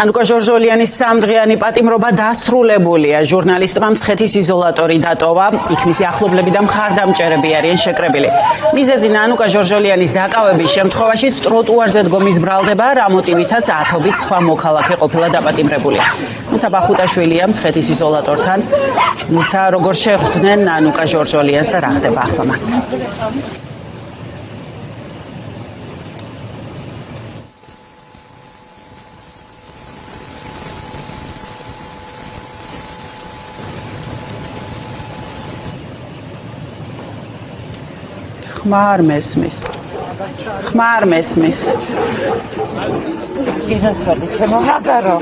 ნანუკა ჟორჟოლიანის სამდღიანი პატიმრობა დასრულებულია. ჟურნალისტმა მცხეთის იზოლატორი დატოვა. იქ მისი ახლობლები და მხარდამჭერები არიან შეკრებილი. მიზეზი ნანუკა ჟორჟოლიანის დაკავების შემთხვევაშიც ტროტუარზე დგომის ბრალდება, რა მოტივითაც ათობით სხვა მოქალაქე ყოფილა დაპატიმრებული. თუმცა ბახუტაშვილია მცხეთის იზოლატორთან. თუმცა როგორ შეხვდნენ ნანუკა ჟორჟოლიანს და რა ხდება ახლა მათთან. ხმარ მესმის. ინაცვალი ჩემო რაგარო.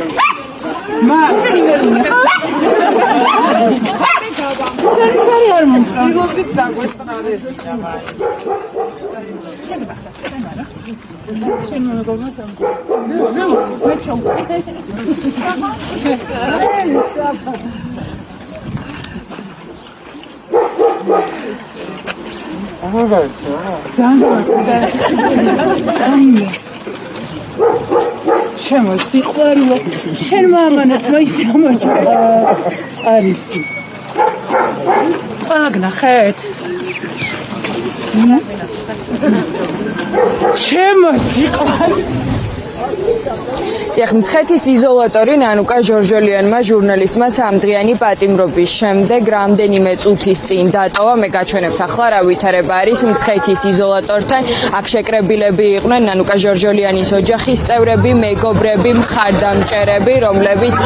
ჩემო სიყვარული შენ მამანაც მოისამოჭა არის ყველა გნახეთ ჩემო სიყვარული ეხ მცხეთის იზოლატორი ნანუკა ჟორჟოლიანმა ჟურნალისტმა სამდღიანი პატიმრობის შემდეგ რამდენიმე წუთის წინ დატოვა. მე გაჩვენებთ ახლა რა ვითარება არის მცხეთის იზოლატორთან. აქ შეკრებილები იყვნენ ნანუკა ჟორჟოლიანის ოჯახის წევრები, მეგობრები, მხარდამჭერები, რომლებიც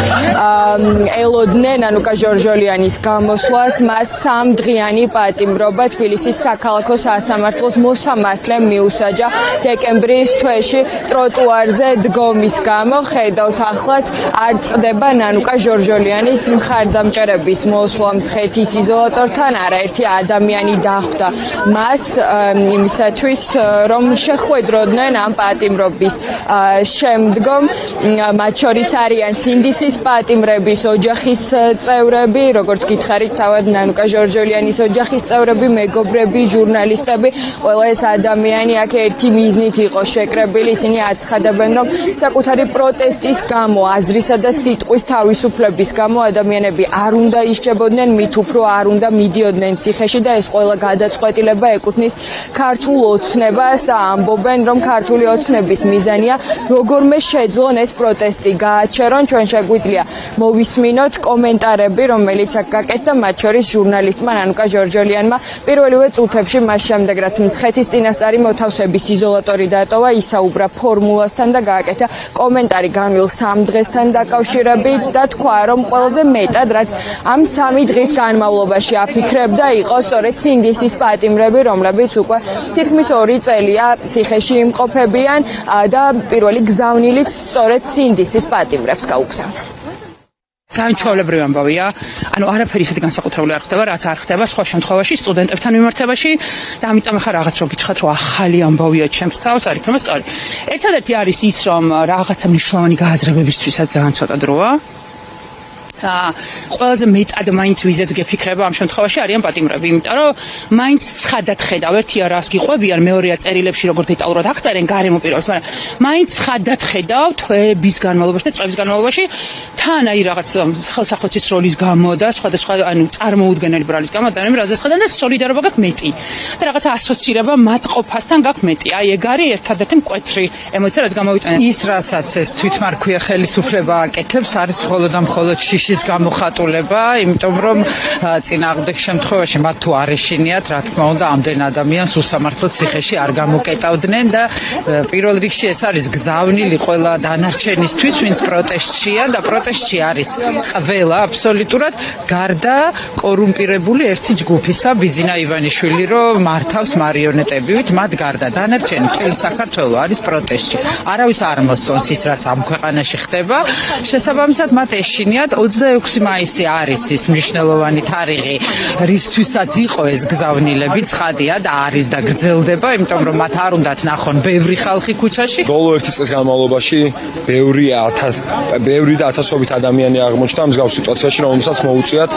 ელოდნენ ნანუკა ჟორჟოლიანის გამოსვლას. მას სამდღიანი პატიმრობა თბილისის საქალაქო სასამართლოს მოსამართლემ მიუსაჯა დეკემბრის თვეში ტროტუარზე დგომის გამო. ხედავთ ახლაც არ წყდება ნანუკა ჟორჟოლიანის მხარდამჭერების მოსვლა მცხეთის იზოლატორთან. არაერთი ადამიანი დახვდა მას იმისათვის რომ შეხვედროდნენ ამ პატიმრობის შემდგომ. მათ შორის არიან სინდისის პატიმრების ოჯახის წევრები, როგორც გითხარით, თავად ნანუკა ჟორჟოლიანის ოჯახის წევრები, მეგობრები, ჟურნალისტები. ყველა ეს ადამიანი აქ ერთი მიზნით იყო შეკრებილი. ისინი აცხადებენ, რომ საკუთარი პროტესტის გამო, აზრისა და სიტყვის თავისუფლების გამო ადამიანები არ უნდა ისჯებოდნენ, მით უფრო არ უნდა მიდიოდნენ ციხეში და ეს ყველა გადაწყვეტილება ეკუთვნის ქართულ ოცნებას და ამბობენ, რომ ქართული ოცნების მიზანია როგორმე შეძლონ ეს პროტესტი გააჩერონ. ჩვენ შეგვიძლია მოვისმინოთ კომენტარები, რომელიც აქ გაკეთდა, მათ შორის ჟურნალისტმა ნანუკა ჟორჟოლიანმა პირველივე წუთებში, მას შემდეგ რაც მცხეთის წინასწარი მოთავსების იზოლატორი დატოვა, ისაუბრა ფორმულასთან და გააკეთა კომენტარი განვლილ 3 დღესთან დაკავშირებით და თქვა, რომ ყველაზე მეტად რაც ამ 3 დღის განმავლობაში აფიქრებდა, იყო სწორედ სინდისის პატიმრები, რომლებიც უკვე თითქმის 2 წელია ციხეში იმყოფებიან და პირველი გზავნილით სწორედ სინდისის პატიმრებს გაუგზავნა. ძალიან ჩვეულებრივი ამბავია. ანუ არაფერი ისეთი განსაკუთრებული არ ხდება, რაც არ ხდება სხვა შემთხვევაში სტუდენტებთან მიმართებაში და ამიტომ ახლა რაღაც რო გითხრათ, რომ ახალი ამბავია ჩემს თავს, არ იქნება სწორი. ერთადერთი არის ის, რომ რაღაცა მნიშვნელოვანი გააზრებებისთვისაც ძალიან ცოტა დროა. ყველაზე მეტად მაინც ვიზეც გეფიქრება ამ შემთხვევაში არიან პატიმრები, იმიტომ რომ მაინც ცხადად ხედავ, ერთია რას გიყვებიან, მეორეა წერილებში როგორ დეტალურად აღწერენ გარემო პირობებს, მაგრამ მაინც ცხადად ხედავ თვეების განმავლობაში და წლების განმავლობაში თან აი რაღაც ხელსახვეცის როლის გამო და სხვადასხვა ანუ წარმოუდგენელი ბრალის გამო ადამიანები რაზეც ხედავენ და სოლიდარობა გაქვს მეტი და რაღაცა ასოცირება მათყოფასთან გაქვს მეტი. აი ეგ არის ერთადერთი მკვეთრი ემოცია, რაც გამოვიტანე. ის რასაც ეს თვითმარქვია ხელისუფლება აკეთებს, არის მხოლოდ და მხოლოდ შიშის გამოხატულება, იმიტომ რომ წინააღმდეგ შემთხვევაში მათ თუ არ ეშინიათ, რა თქმა უნდა, ამდენ ადამიანს უსამართლოდ ციხეში არ გამოკეტავდნენ და პირველ რიგში ეს არის გზავნილი ყველა დანარჩენისთვის, ვინც პროტესტშია და პროტესტში არის ყველა აბსოლუტურად გარდა კორუმპირებული ერთი ჯგუფისა, ბიზინა ივანიშვილი, რომ მართავს მარიონეტებივით, მათ გარდა დანარჩენი მთელი საქართველო არის პროტესტში. არავის არ მოსწონს ის, რაც ამ ქვეყანაში ხდება. შესაბამისად, მათ ეშინიათ 26 მაისი არის ის მნიშვნელოვანი თარიღი, რისთვისაც იყო ეს გზავნილები, ცხადია და არის და გრძელდება, იმიტომ რომ მათ არ უნდათ ნახონ ბევრი ხალხი ქუჩაში. ბოლო ერთი წლის განმავლობაში ბევრი და ათასობით ადამიანი აღმოჩნდა მსგავს სიტუაციაში, რომელსაც მოუწიათ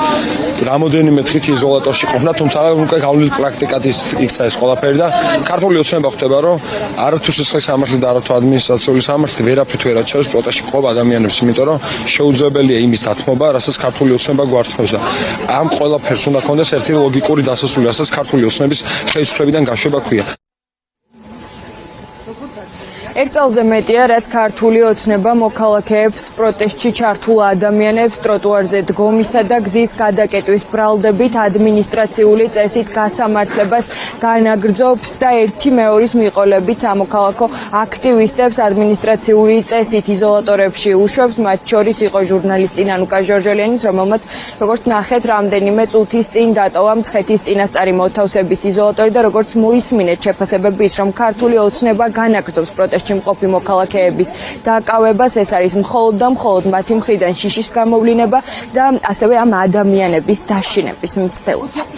რამოდენიმე დღით იზოლატორში ყოფნა, თუმცა უკვე გავლილი პრაქტიკად იქცა ეს ყველაფერი და ქართული ოცნება ხვდება, რომ არათუ სისხლის სამართლით და არათუ ადმინისტრაციული სამართლით ვერაფრით ვერ აჩვენებს პროტესტში ყოფ ადამიანებს, იმიტომ რომ შეუძლებელია იმის დათმობა, რასაც ქართული ოცნება გვართმევს. ამ ყველაფერს უნდა ქონდეს ერთი ლოგიკური დასასრული, რასაც ქართული ოცნების ხელისუფლებიდან გაშვება ქვია. ერთ წელზე მეტია, რაც ქართული ოცნება მოქალაქეებს პროტესტში ჩართულ ადამიანებს ტროტუარზე დგომისა და გზის გადაკეტვის ბრალდებით ადმინისტრაციული წესით გასამართლებას განაგრძობს და ერთი მეორის მიყოლებით სამოქალაქო აქტივისტებს ადმინისტრაციული წესით იზოლატორებში უშვებს, მათ შორის იყო ჟურნალისტი ნანუკა ჟორჟოლიანიც, რომელმაც როგორც ნახეთ, რამდენიმე წუთის წინ დატოვა მცხეთის წინასწარი მოთავსების იზოლატორი და როგორც მოისმინეთ შეფასებები ის, რომ ქართული ოცნება განაგრძობს პროტესტში მყოფი მოქალაქეების დაკავებას, ეს არის მხოლოდ და მხოლოდ მათი მხრიდან შიშის გამოვლინება და ასევე ამ ადამიანების დაშინების მცდელობა.